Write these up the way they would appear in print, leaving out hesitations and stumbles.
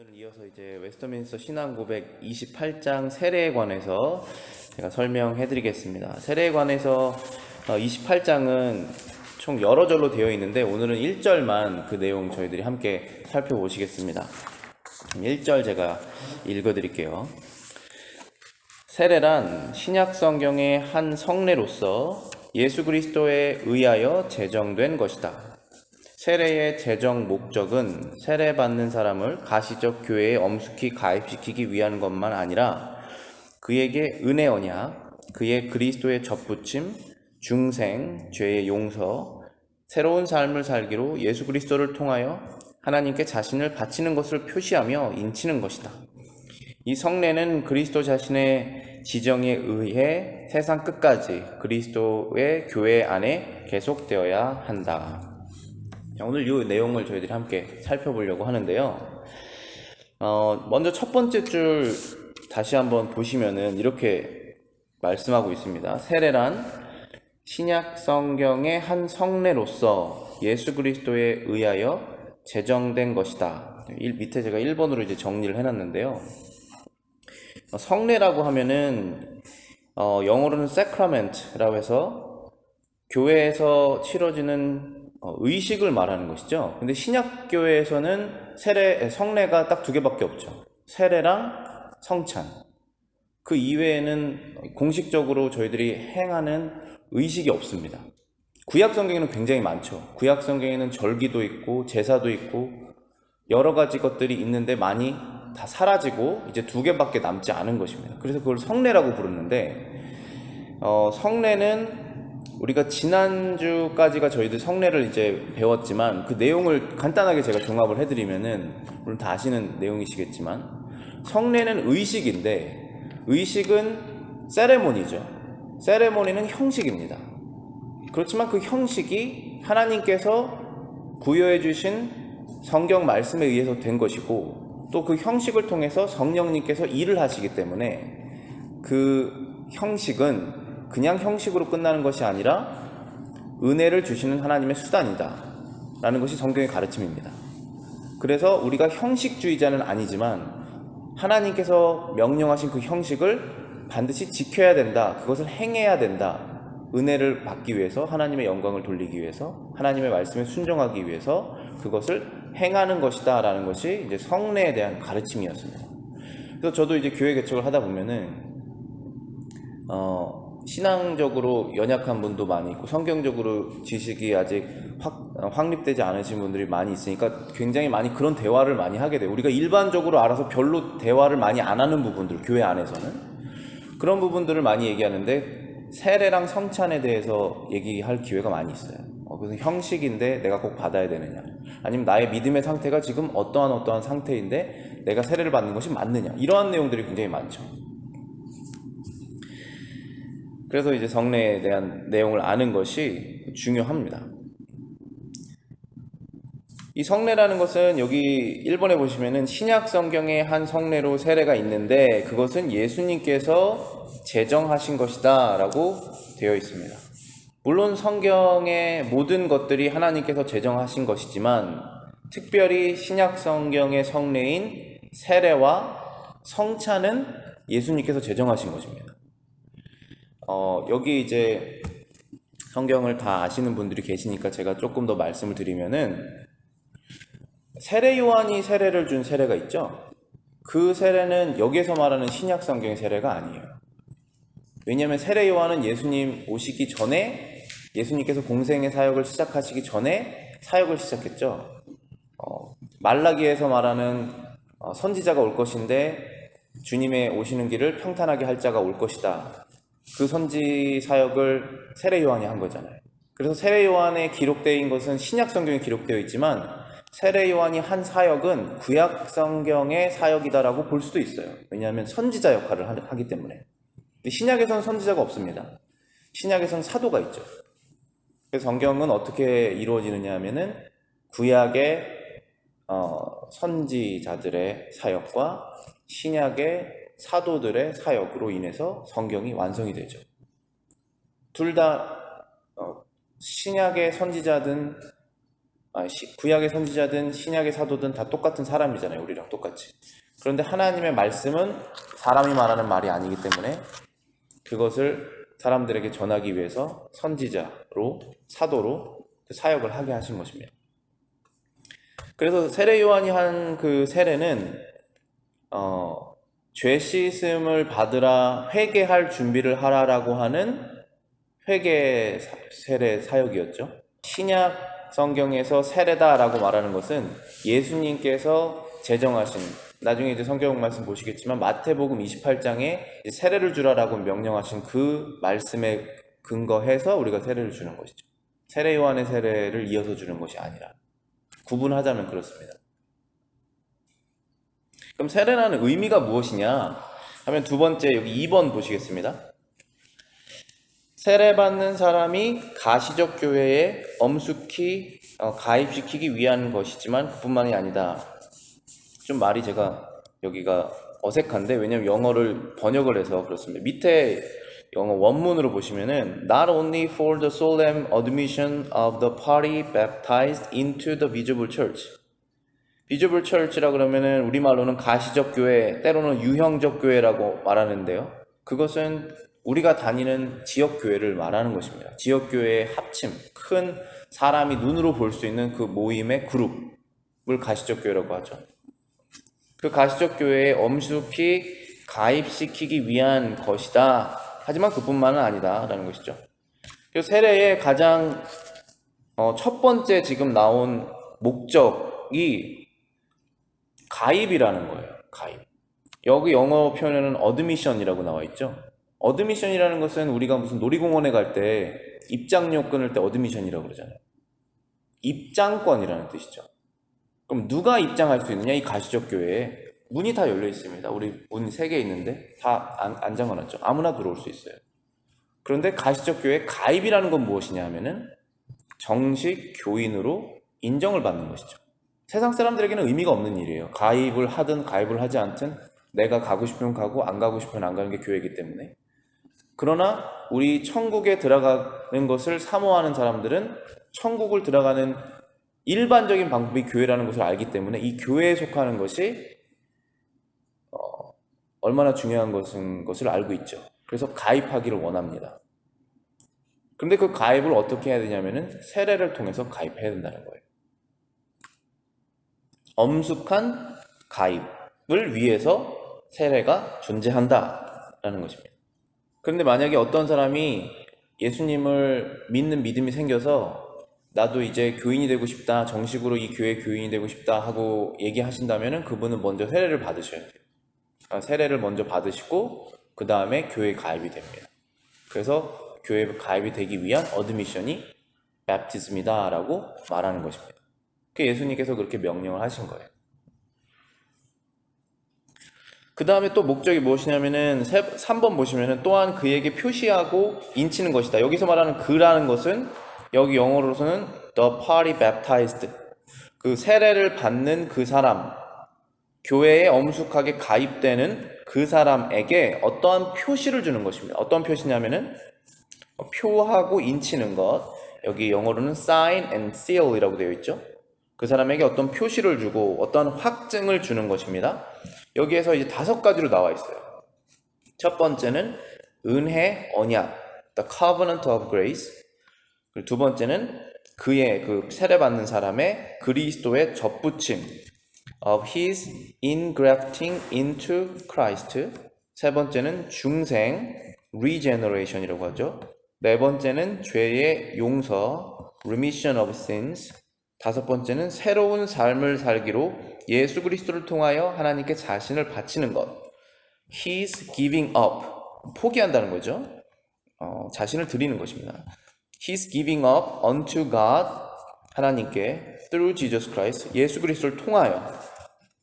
오늘은 이어서 이제 웨스터민스터 신앙 고백 28장 세례에 관해서 제가 설명해 드리겠습니다. 세례에 관해서 28장은 총 여러 절로 되어 있는데 오늘은 1절만 그 내용 저희들이 함께 살펴보시겠습니다. 1절 제가 읽어 드릴게요. 세례란 신약 성경의 한 성례로서 예수 그리스도에 의하여 제정된 것이다. 세례의 제정 목적은 세례받는 사람을 가시적 교회에 엄숙히 가입시키기 위한 것만 아니라 그에게 은혜 언약, 그의 그리스도의 접붙임, 중생, 죄의 용서, 새로운 삶을 살기로 예수 그리스도를 통하여 하나님께 자신을 바치는 것을 표시하며 인치는 것이다. 이 성례는 그리스도 자신의 지정에 의해 세상 끝까지 그리스도의 교회 안에 계속되어야 한다. 오늘 이 내용을 저희들이 함께 살펴보려고 하는데요. 먼저 첫 번째 줄 다시 한번 보시면은 이렇게 말씀하고 있습니다. 세례란 신약 성경의 한 성례로서 예수 그리스도에 의하여 제정된 것이다. 밑에 제가 1번으로 이제 정리를 해놨는데요. 성례라고 하면은 영어로는 sacrament라고 해서 교회에서 치러지는 의식을 말하는 것이죠. 근데 신약교회에서는 성례가 딱 두 개밖에 없죠. 세례랑 성찬. 그 이외에는 공식적으로 저희들이 행하는 의식이 없습니다. 구약 성경에는 굉장히 많죠. 구약 성경에는 절기도 있고 제사도 있고 여러 가지 것들이 있는데 많이 다 사라지고 이제 두 개밖에 남지 않은 것입니다. 그래서 그걸 성례라고 부르는데 성례는 우리가 지난주까지가 저희들 성례를 이제 배웠지만 그 내용을 간단하게 제가 종합을 해드리면은 물론 다 아시는 내용이시겠지만 성례는 의식인데 의식은 세레모니죠. 세레모니는 형식입니다. 그렇지만 그 형식이 하나님께서 부여해 주신 성경 말씀에 의해서 된 것이고 또 그 형식을 통해서 성령님께서 일을 하시기 때문에 그 형식은 그냥 형식으로 끝나는 것이 아니라 은혜를 주시는 하나님의 수단이다 라는 것이 성경의 가르침입니다. 그래서 우리가 형식주의자는 아니지만 하나님께서 명령하신 그 형식을 반드시 지켜야 된다, 그것을 행해야 된다, 은혜를 받기 위해서, 하나님의 영광을 돌리기 위해서, 하나님의 말씀에 순종하기 위해서 그것을 행하는 것이다 라는 것이 이제 성례에 대한 가르침이었습니다. 그래서 저도 이제 교회 개척을 하다 보면은 신앙적으로 연약한 분도 많이 있고 성경적으로 지식이 아직 확립되지 않으신 분들이 많이 있으니까 굉장히 많이 그런 대화를 많이 하게 돼요. 우리가 일반적으로 알아서 별로 대화를 많이 안 하는 부분들, 교회 안에서는 그런 부분들을 많이 얘기하는데 세례랑 성찬에 대해서 얘기할 기회가 많이 있어요. 그래서 형식인데 내가 꼭 받아야 되느냐, 아니면 나의 믿음의 상태가 지금 어떠한 상태인데 내가 세례를 받는 것이 맞느냐, 이러한 내용들이 굉장히 많죠. 그래서 이제 성례에 대한 내용을 아는 것이 중요합니다. 이 성례라는 것은 여기 1번에 보시면은 신약 성경의 한 성례로 세례가 있는데 그것은 예수님께서 제정하신 것이다 라고 되어 있습니다. 물론 성경의 모든 것들이 하나님께서 제정하신 것이지만 특별히 신약 성경의 성례인 세례와 성찬은 예수님께서 제정하신 것입니다. 여기 이제 성경을 다 아시는 분들이 계시니까 제가 조금 더 말씀을 드리면은 세례 요한이 세례를 준 세례가 있죠. 그 세례는 여기에서 말하는 신약 성경의 세례가 아니에요. 왜냐하면 세례 요한은 예수님 오시기 전에, 예수님께서 공생의 사역을 시작하시기 전에 사역을 시작했죠. 말라기에서 말하는 선지자가 올 것인데 주님의 오시는 길을 평탄하게 할 자가 올 것이다, 그 선지 사역을 세례 요한이 한 거잖아요. 그래서 세례 요한에 기록되어 있는 것은 신약 성경에 기록되어 있지만 세례 요한이 한 사역은 구약 성경의 사역이다라고 볼 수도 있어요. 왜냐하면 선지자 역할을 하기 때문에. 신약에서는 선지자가 없습니다. 신약에서는 사도가 있죠. 그래서 성경은 어떻게 이루어지느냐 하면은 구약의 선지자들의 사역과 신약의 사도들의 사역으로 인해서 성경이 완성이 되죠. 둘 다 신약의 선지자든 구약의 선지자든 신약의 사도든 다 똑같은 사람이잖아요. 우리랑 똑같이. 그런데 하나님의 말씀은 사람이 말하는 말이 아니기 때문에 그것을 사람들에게 전하기 위해서 선지자로, 사도로 그 사역을 하게 하신 것입니다. 그래서 세례 요한이 한 그 세례는 죄 씻음을 받으라, 회개할 준비를 하라라고 하는 회개 세례 사역이었죠. 신약 성경에서 세례다라고 말하는 것은 예수님께서 제정하신, 나중에 이제 성경 말씀 보시겠지만 마태복음 28장에 세례를 주라라고 명령하신 그 말씀에 근거해서 우리가 세례를 주는 것이죠. 세례 요한의 세례를 이어서 주는 것이 아니라, 구분하자면 그렇습니다. 그럼 세례라는 의미가 무엇이냐 하면 두 번째, 여기 2번 보시겠습니다. 세례받는 사람이 가시적 교회에 엄숙히 가입시키기 위한 것이지만 그뿐만이 아니다. 좀 말이 제가 여기가 어색한데, 왜냐면 영어를 번역을 해서 그렇습니다. 밑에 영어 원문으로 보시면은 Not only for the solemn admission of the party baptized into the visible church. visible church라 그러면은 우리말로는 가시적 교회, 때로는 유형적 교회라고 말하는데요. 그것은 우리가 다니는 지역교회를 말하는 것입니다. 지역교회의 합침, 큰 사람이 눈으로 볼 수 있는 그 모임의 그룹을 가시적 교회라고 하죠. 그 가시적 교회에 엄숙히 가입시키기 위한 것이다. 하지만 그뿐만은 아니다 라는 것이죠. 그래서 세례의 가장 첫 번째 지금 나온 목적이 가입이라는 거예요. 가입. 여기 영어 표현에는 어드미션이라고 나와 있죠. 어드미션이라는 것은 우리가 무슨 놀이공원에 갈 때 입장료 끊을 때 어드미션이라고 그러잖아요. 입장권이라는 뜻이죠. 그럼 누가 입장할 수 있느냐? 이 가시적 교회에 문이 다 열려 있습니다. 우리 문 3개 있는데 다 안 잠궈놨죠. 아무나 들어올 수 있어요. 그런데 가시적 교회 가입이라는 건 무엇이냐 하면은 정식 교인으로 인정을 받는 것이죠. 세상 사람들에게는 의미가 없는 일이에요. 가입을 하든 가입을 하지 않든 내가 가고 싶으면 가고 안 가고 싶으면 안 가는 게 교회이기 때문에. 그러나 우리 천국에 들어가는 것을 사모하는 사람들은 천국을 들어가는 일반적인 방법이 교회라는 것을 알기 때문에 이 교회에 속하는 것이 얼마나 중요한 것을 알고 있죠. 그래서 가입하기를 원합니다. 그런데 그 가입을 어떻게 해야 되냐면은 세례를 통해서 가입해야 된다는 거예요. 엄숙한 가입을 위해서 세례가 존재한다라는 것입니다. 그런데 만약에 어떤 사람이 예수님을 믿는 믿음이 생겨서 나도 이제 교인이 되고 싶다, 정식으로 이 교회 교인이 되고 싶다 하고 얘기하신다면 그분은 먼저 세례를 받으셔야 돼요. 세례를 먼저 받으시고 그 다음에 교회에 가입이 됩니다. 그래서 교회에 가입이 되기 위한 어드미션이 베프티즘이다 라고 말하는 것입니다. 예수님께서 그렇게 명령을 하신 거예요. 그 다음에 또 목적이 무엇이냐면은 3번 보시면은 또한 그에게 표시하고 인치는 것이다. 여기서 말하는 그라는 것은 여기 영어로서는 the party baptized, 그 세례를 받는 그 사람, 교회에 엄숙하게 가입되는 그 사람에게 어떠한 표시를 주는 것입니다. 어떤 표시냐면은 표하고 인치는 것, 여기 영어로는 sign and seal 이라고 되어 있죠. 그 사람에게 어떤 표시를 주고 어떤 확증을 주는 것입니다. 여기에서 이제 5가지로 나와 있어요. 첫 번째는 은혜, 언약, the covenant of grace. 그리고 두 번째는 그의 그 세례받는 사람의 그리스도의 접붙임, of his ingrafting into Christ. 세 번째는 중생, regeneration이라고 하죠. 네 번째는 죄의 용서, remission of sins. 5번째는 새로운 삶을 살기로 예수 그리스도를 통하여 하나님께 자신을 바치는 것, His giving up, 포기한다는 거죠. 자신을 드리는 것입니다. His giving up unto God, 하나님께 through Jesus Christ, 예수 그리스도를 통하여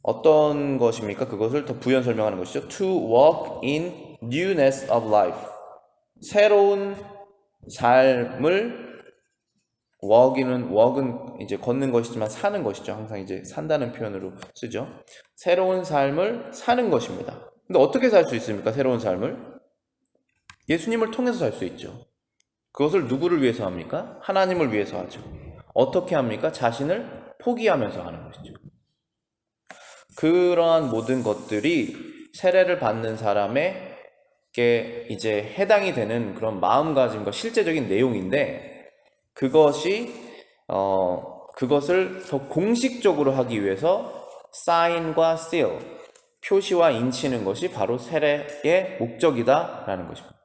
어떤 것입니까? 그것을 더 부연 설명하는 것이죠. To walk in newness of life, 새로운 삶을 walk은 이제 걷는 것이지만 사는 것이죠. 항상 이제 산다는 표현으로 쓰죠. 새로운 삶을 사는 것입니다. 근데 어떻게 살 수 있습니까? 새로운 삶을 예수님을 통해서 살 수 있죠. 그것을 누구를 위해서 합니까? 하나님을 위해서 하죠. 어떻게 합니까? 자신을 포기하면서 하는 것이죠. 그러한 모든 것들이 세례를 받는 사람에게 이제 해당이 되는 그런 마음가짐과 실제적인 내용인데, 그것을 더 공식적으로 하기 위해서 사인과 seal, 표시와 인치는 것이 바로 세례의 목적이다라는 것입니다.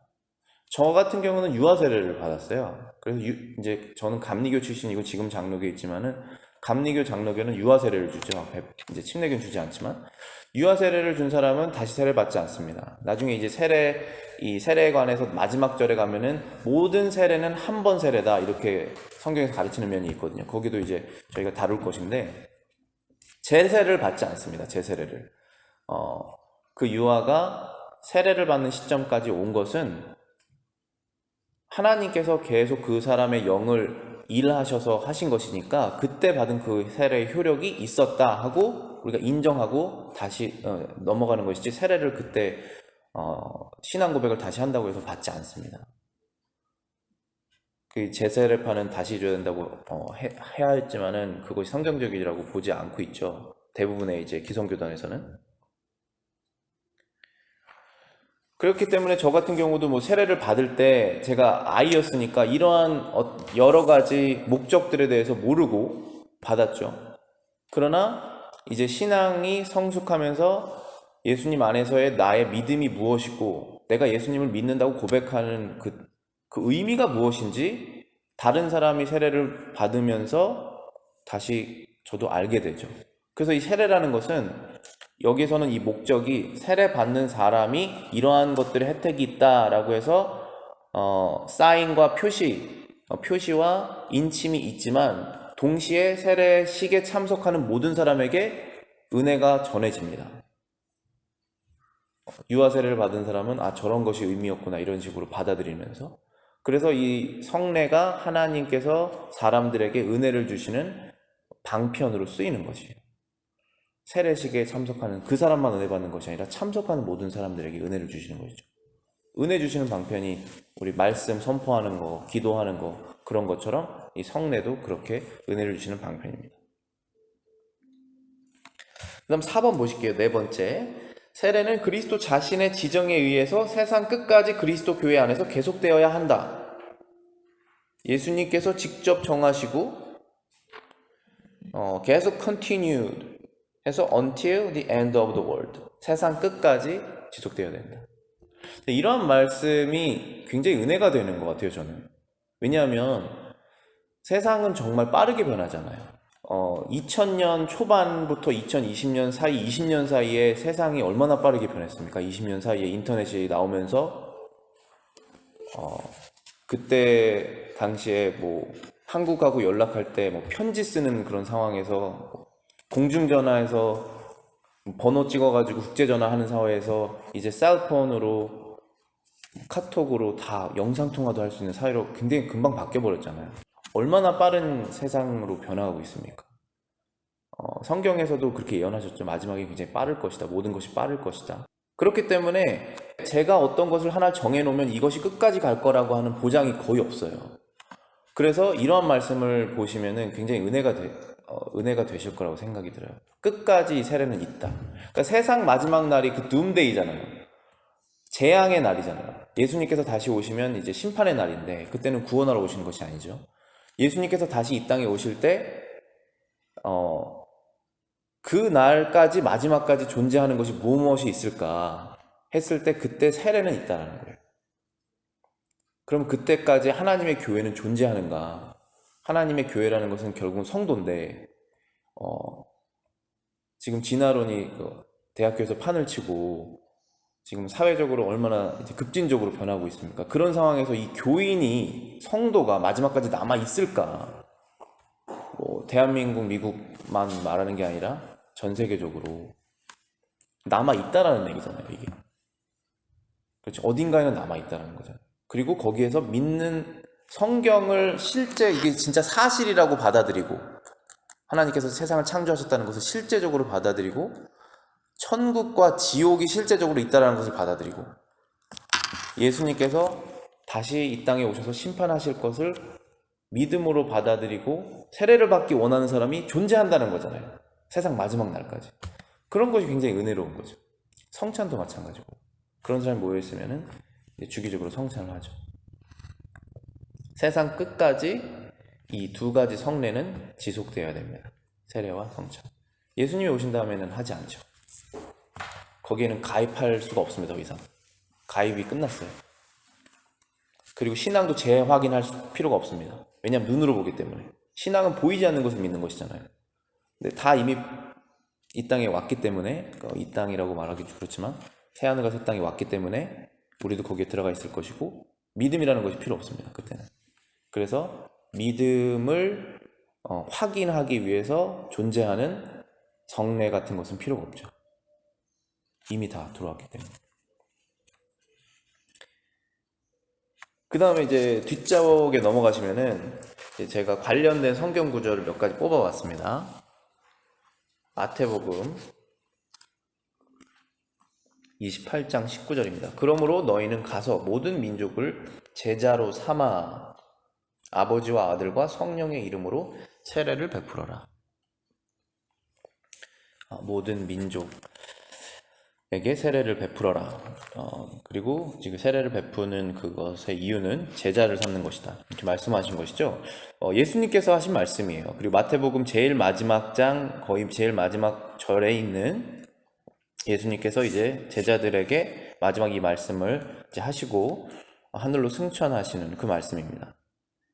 저 같은 경우는 유아 세례를 받았어요. 그래서 이제 저는 감리교 출신이고 지금 장로교에 있지만은, 감리교 장로교는 유아 세례를 주죠. 이제 침례교는 주지 않지만 유아 세례를 준 사람은 다시 세례를 받지 않습니다. 나중에 이제 이 세례에 관해서 마지막 절에 가면은 모든 세례는 한 번 세례다 이렇게 성경에서 가르치는 면이 있거든요. 거기도 이제 저희가 다룰 것인데, 제세를 받지 않습니다. 제세례를. 그 유아가 세례를 받는 시점까지 온 것은 하나님께서 계속 그 사람의 영을 일하셔서 하신 것이니까 그때 받은 그 세례의 효력이 있었다 하고 우리가 인정하고 다시 넘어가는 것이지, 세례를 그때 신앙 고백을 다시 한다고 해서 받지 않습니다. 그 제세례파는 다시 줘야 된다고 해야 했지만은 그것이 성경적이라고 보지 않고 있죠. 대부분의 이제 기성교단에서는. 그렇기 때문에 저 같은 경우도 뭐 세례를 받을 때 제가 아이였으니까 이러한 여러 가지 목적들에 대해서 모르고 받았죠. 그러나 이제 신앙이 성숙하면서 예수님 안에서의 나의 믿음이 무엇이고 내가 예수님을 믿는다고 고백하는 그 의미가 무엇인지 다른 사람이 세례를 받으면서 다시 저도 알게 되죠. 그래서 이 세례라는 것은, 여기서는 이 목적이 세례 받는 사람이 이러한 것들의 혜택이 있다라고 해서 사인과 표시와 인침이 있지만 동시에 세례식에 참석하는 모든 사람에게 은혜가 전해집니다. 유아 세례를 받은 사람은 저런 것이 의미였구나 이런 식으로 받아들이면서, 그래서 이 성례가 하나님께서 사람들에게 은혜를 주시는 방편으로 쓰이는 것이에요. 세례식에 참석하는 그 사람만 은혜 받는 것이 아니라 참석하는 모든 사람들에게 은혜를 주시는 것이죠. 은혜 주시는 방편이 우리 말씀 선포하는 거, 기도하는 거, 그런 것처럼 이 성례도 그렇게 은혜를 주시는 방편입니다. 그 다음 4번 보실게요. 네 번째, 세례는 그리스도 자신의 지정에 의해서 세상 끝까지 그리스도 교회 안에서 계속되어야 한다. 예수님께서 직접 정하시고 계속 continued 해서 until the end of the world, 세상 끝까지 지속되어야 된다. 이러한 말씀이 굉장히 은혜가 되는 것 같아요, 저는. 왜냐하면 세상은 정말 빠르게 변하잖아요. 2000년 초반부터 2020년 사이, 20년 사이에 세상이 얼마나 빠르게 변했습니까? 20년 사이에 인터넷이 나오면서 그때 당시에 뭐 한국하고 연락할 때 뭐 편지 쓰는 그런 상황에서, 공중전화에서 번호 찍어가지고 국제전화 하는 사회에서 이제 셀폰으로, 카톡으로 다 영상통화도 할 수 있는 사회로 굉장히 금방 바뀌어버렸잖아요. 얼마나 빠른 세상으로 변화하고 있습니까? 성경에서도 그렇게 예언하셨죠. 마지막에 굉장히 빠를 것이다. 모든 것이 빠를 것이다. 그렇기 때문에 제가 어떤 것을 하나 정해놓으면 이것이 끝까지 갈 거라고 하는 보장이 거의 없어요. 그래서 이러한 말씀을 보시면은 굉장히 은혜가 되실 거라고 생각이 들어요. 끝까지 세례는 있다. 그러니까 세상 마지막 날이 그 둠데이잖아요. 재앙의 날이잖아요. 예수님께서 다시 오시면 이제 심판의 날인데, 그때는 구원하러 오시는 것이 아니죠. 예수님께서 다시 이 땅에 오실 때 그 날까지, 마지막까지 존재하는 것이 무엇이 있을까 했을 때 그때 세례는 있다는 거예요. 그럼 그때까지 하나님의 교회는 존재하는가? 하나님의 교회라는 것은 결국은 성도인데, 지금 진화론이 대학교에서 판을 치고 지금 사회적으로 얼마나 이제 급진적으로 변하고 있습니까? 그런 상황에서 이 교인이, 성도가 마지막까지 남아 있을까? 대한민국, 미국만 말하는 게 아니라 전 세계적으로 남아 있다라는 얘기잖아요, 이게. 그렇죠. 어딘가에는 남아 있다라는 거잖아요. 그리고 거기에서 믿는 성경을 실제, 이게 진짜 사실이라고 받아들이고, 하나님께서 세상을 창조하셨다는 것을 실제적으로 받아들이고, 천국과 지옥이 실제적으로 있다는 것을 받아들이고, 예수님께서 다시 이 땅에 오셔서 심판하실 것을 믿음으로 받아들이고 세례를 받기 원하는 사람이 존재한다는 거잖아요. 세상 마지막 날까지. 그런 것이 굉장히 은혜로운 거죠. 성찬도 마찬가지고. 그런 사람이 모여있으면 주기적으로 성찬을 하죠. 세상 끝까지 이 두 가지 성례는 지속되어야 됩니다. 세례와 성찬. 예수님이 오신 다음에는 하지 않죠. 거기에는 가입할 수가 없습니다. 더 이상. 가입이 끝났어요. 그리고 신앙도 재확인할 필요가 없습니다. 왜냐하면 눈으로 보기 때문에. 신앙은 보이지 않는 것을 믿는 것이잖아요. 근데 다 이미 이 땅에 왔기 때문에, 이 땅이라고 말하기 그렇지만 새하늘과 새 땅이 왔기 때문에 우리도 거기에 들어가 있을 것이고, 믿음이라는 것이 필요 없습니다. 그때는. 그래서 믿음을 확인하기 위해서 존재하는 성례 같은 것은 필요가 없죠. 이미 다 들어왔기 때문에. 그 다음에 이제 뒷자옥에 넘어가시면은 제가 관련된 성경 구절을 몇 가지 뽑아봤습니다. 마태복음 28장 19절입니다. 그러므로 너희는 가서 모든 민족을 제자로 삼아 아버지와 아들과 성령의 이름으로 세례를 베풀어라. 모든 민족에게 세례를 베풀어라. 그리고 지금 세례를 베푸는 그것의 이유는 제자를 삼는 것이다. 이렇게 말씀하신 것이죠. 예수님께서 하신 말씀이에요. 그리고 마태복음 제일 마지막 장, 거의 제일 마지막 절에 있는 예수님께서 이제 제자들에게 마지막 이 말씀을 이제 하시고 하늘로 승천하시는 그 말씀입니다.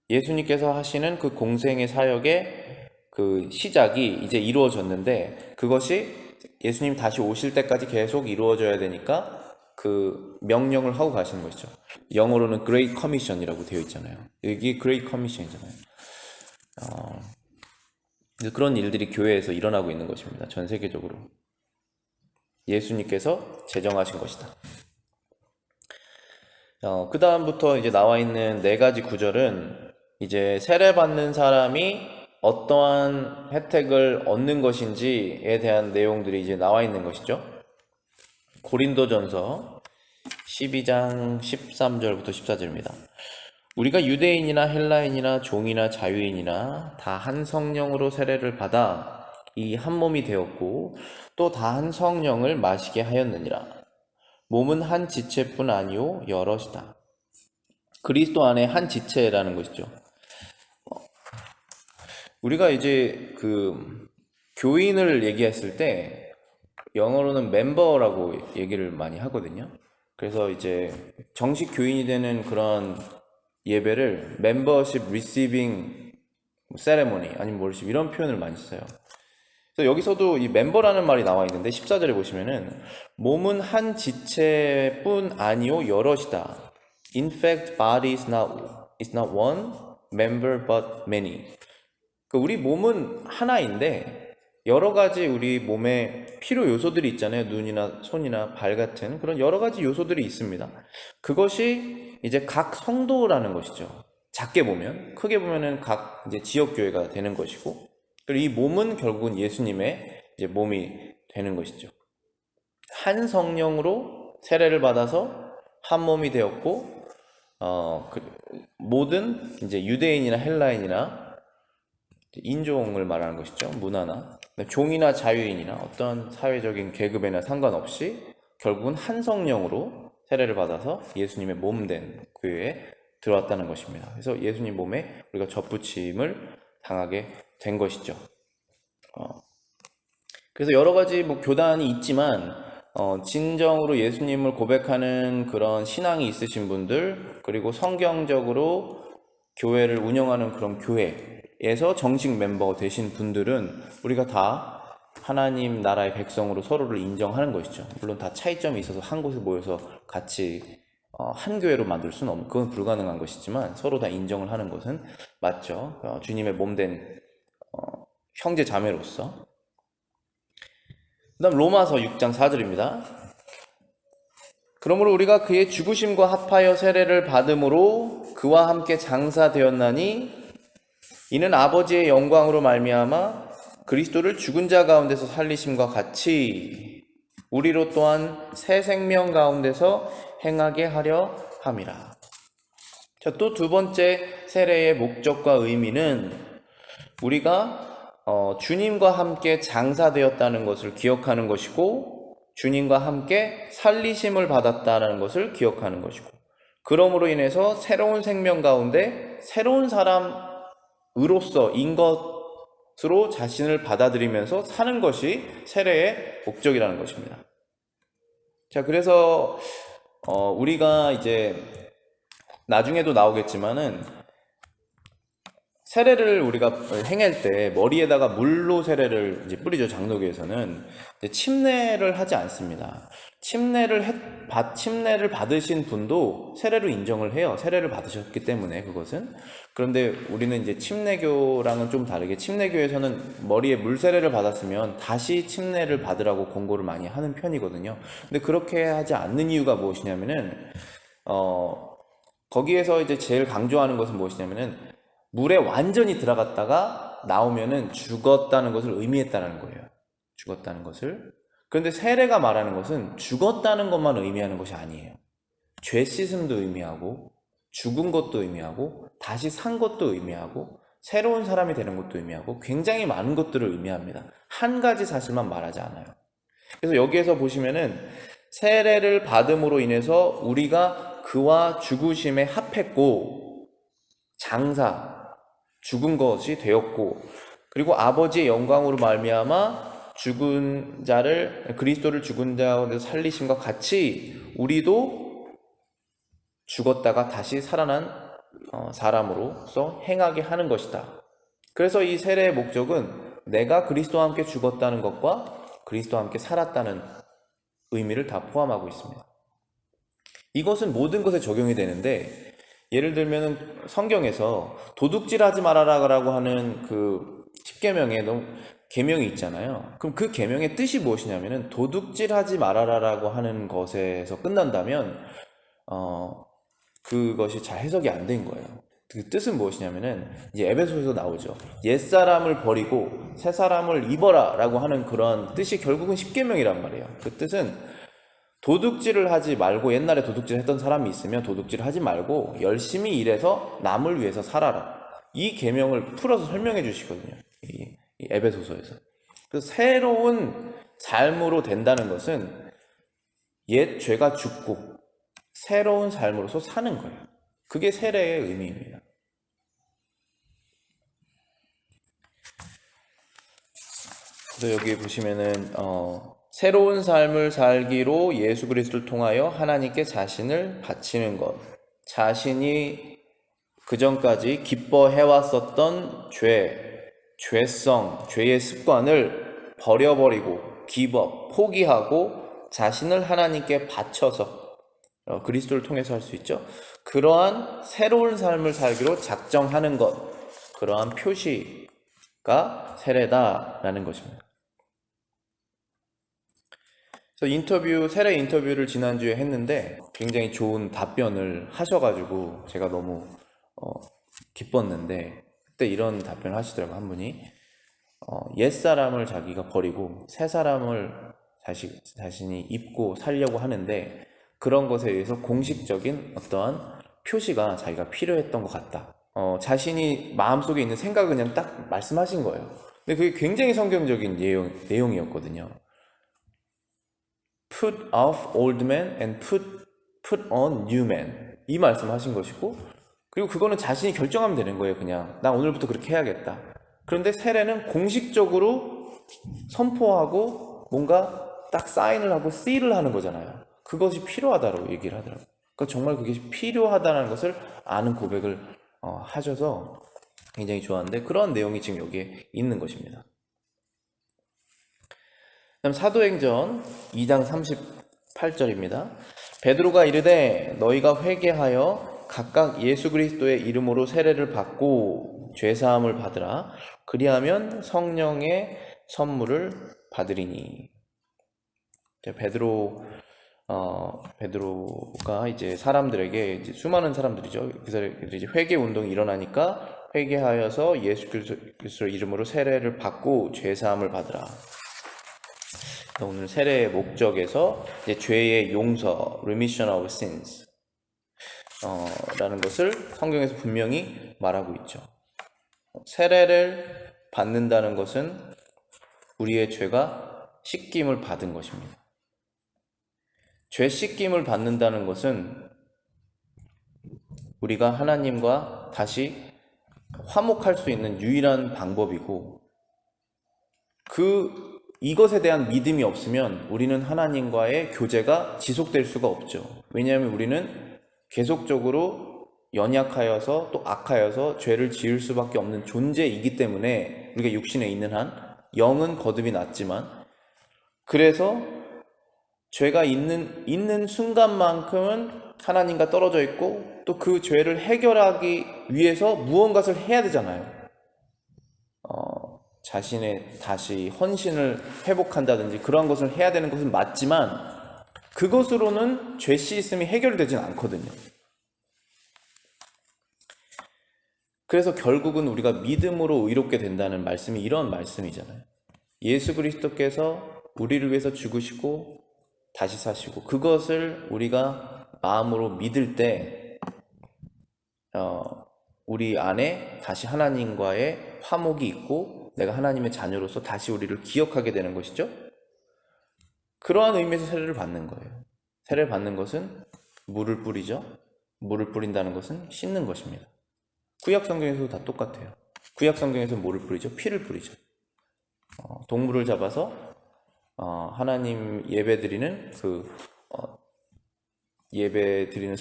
예수님께서 하시는 그 공생의 사역의 그 시작이 이제 이루어졌는데, 그것이 예수님 다시 오실 때까지 계속 이루어져야 되니까 그 명령을 하고 가시는 것이죠. 영어로는 Great Commission이라고 되어 있잖아요. 여기 Great Commission이잖아요. 그런 일들이 교회에서 일어나고 있는 것입니다. 전 세계적으로. 예수님께서 제정하신 것이다. 그 다음부터 이제 나와 있는 네 가지 구절은 이제 세례받는 사람이 어떠한 혜택을 얻는 것인지에 대한 내용들이 이제 나와 있는 것이죠. 고린도전서 12장 13절부터 14절입니다. 우리가 유대인이나 헬라인이나 종이나 자유인이나 다 한 성령으로 세례를 받아 이 한 몸이 되었고 또 다 한 성령을 마시게 하였느니라. 몸은 한 지체뿐 아니요 여럿이다. 그리스도 안에 한 지체라는 것이죠. 우리가 이제 그 교인을 얘기했을 때 영어로는 멤버라고 얘기를 많이 하거든요. 그래서 이제 정식 교인이 되는 그런 예배를 멤버십 리시빙 세레모니 아니면 월십 이런 표현을 많이 써요. 그래서 여기서도 이 멤버라는 말이 나와 있는데 14절에 보시면은 몸은 한 지체뿐 아니요 여럿이다. In fact, body is not one member but many. 우리 몸은 하나인데 여러 가지 우리 몸에 필요 요소들이 있잖아요. 눈이나 손이나 발 같은 그런 여러 가지 요소들이 있습니다. 그것이 이제 각 성도라는 것이죠. 작게 보면, 크게 보면은 각 이제 지역 교회가 되는 것이고, 그리고 이 몸은 결국은 예수님의 이제 몸이 되는 것이죠. 한 성령으로 세례를 받아서 한 몸이 되었고, 모든 이제 유대인이나 헬라인이나 인종을 말하는 것이죠. 문화나 종이나 자유인이나 어떤 사회적인 계급에나 상관없이 결국은 한 성령으로 세례를 받아서 예수님의 몸된 교회에 들어왔다는 것입니다. 그래서 예수님 몸에 우리가 접붙임을 당하게 된 것이죠. 그래서 여러 가지 교단이 있지만 진정으로 예수님을 고백하는 그런 신앙이 있으신 분들, 그리고 성경적으로 교회를 운영하는 그런 교회에서 정식 멤버 되신 분들은 우리가 다 하나님 나라의 백성으로 서로를 인정하는 것이죠. 물론 다 차이점이 있어서 한 곳에 모여서 같이 한 교회로 만들 수는 없는, 그건 불가능한 것이지만 서로 다 인정을 하는 것은 맞죠. 주님의 몸된 형제 자매로서. 그 다음 로마서 6장 4절입니다. 그러므로 우리가 그의 죽으심과 합하여 세례를 받음으로 그와 함께 장사되었나니 이는 아버지의 영광으로 말미암아 그리스도를 죽은 자 가운데서 살리심과 같이 우리로 또한 새 생명 가운데서 행하게 하려 함이라. 자, 또 두 번째 세례의 목적과 의미는 우리가 주님과 함께 장사되었다는 것을 기억하는 것이고, 주님과 함께 살리심을 받았다는 것을 기억하는 것이고, 그러므로 인해서 새로운 생명 가운데 새로운 사람으로서인 것으로 자신을 받아들이면서 사는 것이 세례의 목적이라는 것입니다. 자, 그래서 우리가 이제 나중에도 나오겠지만은 세례를 우리가 행할 때 머리에다가 물로 세례를 이제 뿌리죠. 장로교에서는 이제 침례를 하지 않습니다. 침례를 받으신 분도 세례로 인정을 해요. 세례를 받으셨기 때문에 그것은. 그런데 우리는 이제 침례교랑은 좀 다르게 침례교에서는 머리에 물 세례를 받았으면 다시 침례를 받으라고 권고를 많이 하는 편이거든요. 근데 그렇게 하지 않는 이유가 무엇이냐면은 거기에서 이제 제일 강조하는 것은 무엇이냐면은 물에 완전히 들어갔다가 나오면은 죽었다는 것을 의미했다는 거예요. 죽었다는 것을. 그런데 세례가 말하는 것은 죽었다는 것만 의미하는 것이 아니에요. 죄 씻음도 의미하고, 죽은 것도 의미하고, 다시 산 것도 의미하고, 새로운 사람이 되는 것도 의미하고, 굉장히 많은 것들을 의미합니다. 한 가지 사실만 말하지 않아요. 그래서 여기에서 보시면은 세례를 받음으로 인해서 우리가 그와 죽으심에 합했고, 죽은 것이 되었고, 그리고 아버지의 영광으로 말미암아 죽은 자를, 그리스도를 죽은 자에서 살리심과 같이 우리도 죽었다가 다시 살아난 사람으로서 행하게 하는 것이다. 그래서 이 세례의 목적은 내가 그리스도와 함께 죽었다는 것과 그리스도와 함께 살았다는 의미를 다 포함하고 있습니다. 이것은 모든 것에 적용이 되는데, 예를 들면 성경에서 도둑질하지 말아라라고 하는 그 10계명에 계명이 있잖아요. 그럼 그 계명의 뜻이 무엇이냐면은 도둑질하지 말아라라고 하는 것에서 끝난다면 그것이 잘 해석이 안 된 거예요. 그 뜻은 무엇이냐면은 이제 에베소에서 나오죠. 옛사람을 버리고 새사람을 입어라라고 하는 그런 뜻이 결국은 10계명이란 말이에요. 그 뜻은 도둑질을 하지 말고, 옛날에 도둑질 했던 사람이 있으면 도둑질을 하지 말고 열심히 일해서 남을 위해서 살아라. 이 계명을 풀어서 설명해 주시거든요. 이 에베소서에서. 그래서 새로운 삶으로 된다는 것은 옛 죄가 죽고 새로운 삶으로서 사는 거예요. 그게 세례의 의미입니다. 그래서 여기 보시면은 새로운 삶을 살기로 예수 그리스도를 통하여 하나님께 자신을 바치는 것. 자신이 그전까지 기뻐해왔었던 죄의 습관을 버려버리고 포기하고 자신을 하나님께 바쳐서 그리스도를 통해서 할 수 있죠. 그러한 새로운 삶을 살기로 작정하는 것, 그러한 표시가 세례다라는 것입니다. 그래서 세례 인터뷰를 지난주에 했는데 굉장히 좋은 답변을 하셔가지고 제가 너무 기뻤는데, 그때 이런 답변을 하시더라고요. 한 분이 옛사람을 자기가 버리고 새사람을 자신이 입고 살려고 하는데 그런 것에 의해서 공식적인 어떠한 표시가 자기가 필요했던 것 같다. 자신이 마음속에 있는 생각을 그냥 딱 말씀하신 거예요. 근데 그게 굉장히 성경적인 내용이었거든요. Put off old man and put on new man. 이 말씀을 하신 것이고, 그리고 그거는 자신이 결정하면 되는 거예요. 그냥 나 오늘부터 그렇게 해야겠다. 그런데 세례는 공식적으로 선포하고 뭔가 딱 사인을 하고 시를 하는 거잖아요. 그것이 필요하다고 얘기를 하더라고요. 그러니까 정말 그게 필요하다는 것을 아는 고백을 하셔서 굉장히 좋았는데, 그런 내용이 지금 여기에 있는 것입니다. 그다음 사도행전 2장 38절입니다. 베드로가 이르되 너희가 회개하여 각각 예수 그리스도의 이름으로 세례를 받고 죄사함을 받으라. 그리하면 성령의 선물을 받으리니. 베드로가 이제 사람들에게, 이제 수많은 사람들이죠. 그래서 이제 회개 운동이 일어나니까 회개하여서 예수 그리스도의 이름으로 세례를 받고 죄사함을 받으라. 오늘 세례의 목적에서 이제 죄의 용서, remission of sins. 라는 것을 성경에서 분명히 말하고 있죠. 세례를 받는다는 것은 우리의 죄가 씻김을 받은 것입니다. 죄 씻김을 받는다는 것은 우리가 하나님과 다시 화목할 수 있는 유일한 방법이고, 이것에 대한 믿음이 없으면 우리는 하나님과의 교제가 지속될 수가 없죠. 왜냐하면 우리는 계속적으로 연약하여서 또 악하여서 죄를 지을 수밖에 없는 존재이기 때문에, 우리가 육신에 있는 한 영은 거듭이 났지만, 그래서 죄가 있는 순간만큼은 하나님과 떨어져 있고, 또 그 죄를 해결하기 위해서 무언가를 해야 되잖아요. 자신의 다시 헌신을 회복한다든지 그러한 것을 해야 되는 것은 맞지만, 그것으로는 죄 씻음이 해결되진 않거든요. 그래서 결국은 우리가 믿음으로 의롭게 된다는 말씀이 이런 말씀이잖아요. 예수 그리스도께서 우리를 위해서 죽으시고 다시 사시고, 그것을 우리가 마음으로 믿을 때 우리 안에 다시 하나님과의 화목이 있고, 내가 하나님의 자녀로서 다시 우리를 기억하게 되는 것이죠. 그러한 의미에서 세례를 받는 거예요. 세례를 받는 것은 물을 뿌리죠. 물을 뿌린다는 것은 씻는 것입니다. 구약 성경에서도 다 똑같아요. 구약 성경에서 뭐를 뿌리죠? 피를 뿌리죠. 동물을 잡아서 하나님 예배드리는 예배드리는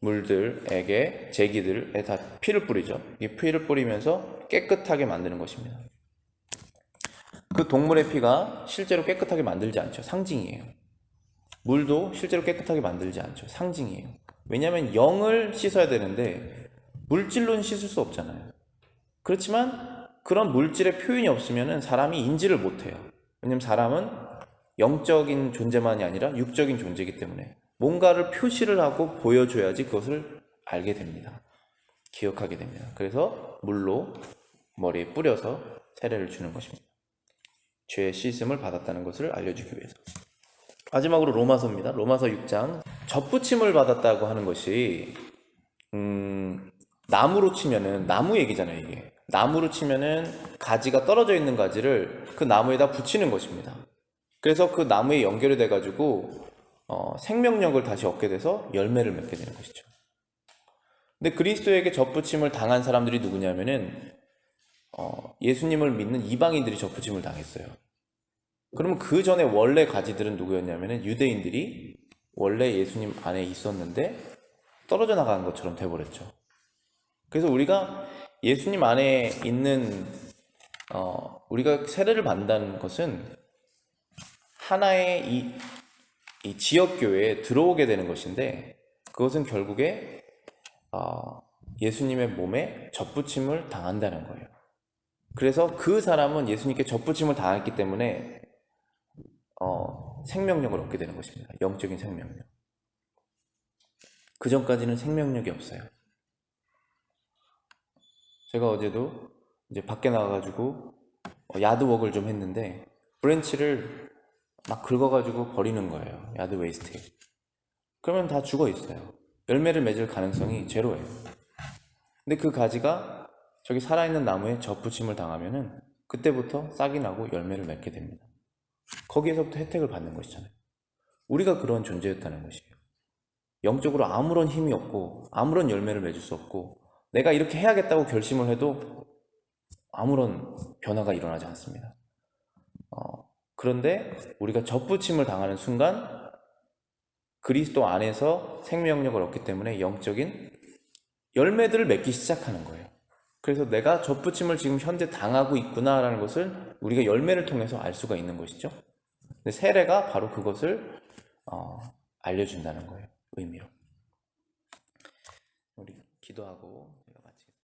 성물들에게, 제기들에 다 피를 뿌리죠. 이 피를 뿌리면서 깨끗하게 만드는 것입니다. 그 동물의 피가 실제로 깨끗하게 만들지 않죠. 상징이에요. 물도 실제로 깨끗하게 만들지 않죠. 상징이에요. 왜냐하면 영을 씻어야 되는데 물질로는 씻을 수 없잖아요. 그렇지만 그런 물질의 표현이 없으면 사람이 인지를 못해요. 왜냐하면 사람은 영적인 존재만이 아니라 육적인 존재이기 때문에 뭔가를 표시를 하고 보여줘야지 그것을 알게 됩니다. 기억하게 됩니다. 그래서 물로 머리에 뿌려서 세례를 주는 것입니다. 죄의 씻음을 받았다는 것을 알려주기 위해서. 마지막으로 로마서입니다. 로마서 6장. 접붙임을 받았다고 하는 것이 나무로 치면은, 나무 얘기잖아요, 이게. 나무로 치면은 가지가 떨어져 있는 가지를 그 나무에다 붙이는 것입니다. 그래서 그 나무에 연결이 돼가지고 생명력을 다시 얻게 돼서 열매를 맺게 되는 것이죠. 근데 그리스도에게 접붙임을 당한 사람들이 누구냐면은 예수님을 믿는 이방인들이 접붙임을 당했어요. 그러면 그 전에 원래 가지들은 누구였냐면은 유대인들이 원래 예수님 안에 있었는데 떨어져 나가는 것처럼 돼버렸죠. 그래서 우리가 예수님 안에 있는 우리가 세례를 받는다는 것은 하나의 이 지역교회에 들어오게 되는 것인데, 그것은 결국에 예수님의 몸에 접붙임을 당한다는 거예요. 그래서 그 사람은 예수님께 접붙임을 당했기 때문에 생명력을 얻게 되는 것입니다. 영적인 생명력. 그 전까지는 생명력이 없어요. 제가 어제도 이제 밖에 나가가지고 야드웍을 좀 했는데 브랜치를 막 긁어가지고 버리는 거예요. 야드 웨이스트에. 그러면 다 죽어 있어요. 열매를 맺을 가능성이 제로예요. 근데 그 가지가 저기 살아있는 나무에 접붙임을 당하면은 그때부터 싹이 나고 열매를 맺게 됩니다. 거기에서부터 혜택을 받는 것이잖아요. 우리가 그런 존재였다는 것이에요. 영적으로 아무런 힘이 없고 아무런 열매를 맺을 수 없고, 내가 이렇게 해야겠다고 결심을 해도 아무런 변화가 일어나지 않습니다. 그런데 우리가 접붙임을 당하는 순간 그리스도 안에서 생명력을 얻기 때문에 영적인 열매들을 맺기 시작하는 거예요. 그래서 내가 접붙임을 지금 현재 당하고 있구나라는 것을 우리가 열매를 통해서 알 수가 있는 것이죠. 근데 세례가 바로 그것을 알려준다는 거예요. 의미로. 우리 기도하고